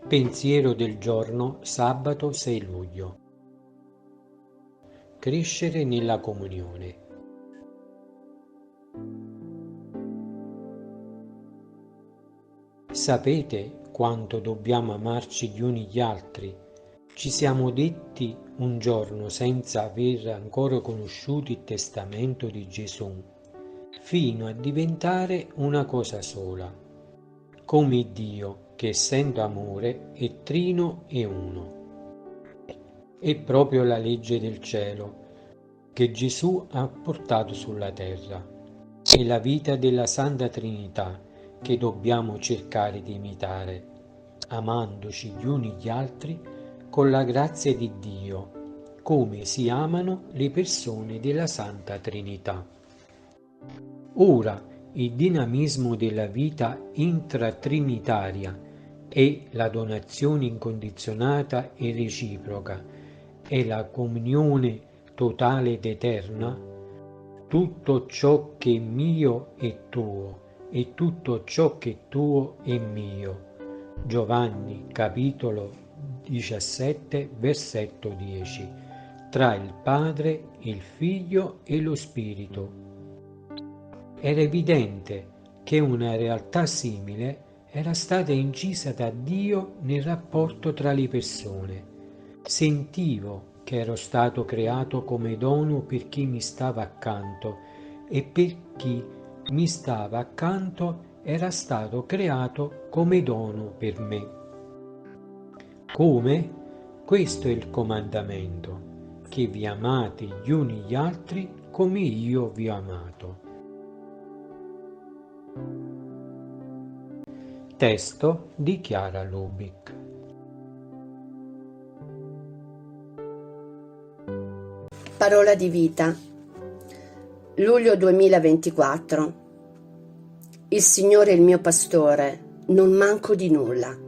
Pensiero del giorno sabato 6 luglio. Crescere nella comunione. Sapete quanto dobbiamo amarci gli uni gli altri? Ci siamo detti un giorno senza aver ancora conosciuto il testamento di Gesù, fino a diventare una cosa sola, come Dio, che essendo amore è trino e uno. È proprio la legge del cielo che Gesù ha portato sulla terra. È la vita della Santa Trinità che dobbiamo cercare di imitare, amandoci gli uni gli altri con la grazia di Dio, come si amano le persone della Santa Trinità. Ora, il dinamismo della vita intratrinitaria e la donazione incondizionata e reciproca e la comunione totale ed eterna, tutto ciò che è mio è tuo e tutto ciò che è tuo è mio. Giovanni capitolo 17 versetto 10. Tra il Padre, il Figlio e lo Spirito. Era evidente che una realtà simile era stata incisa da Dio nel rapporto tra le persone. Sentivo che ero stato creato come dono per chi mi stava accanto e per chi mi stava accanto era stato creato come dono per me. Come? Questo è il comandamento, che vi amate gli uni gli altri come io vi ho amato. Testo di Chiara Lubick. Parola di vita. Luglio 2024. Il Signore è il mio pastore, non manco di nulla.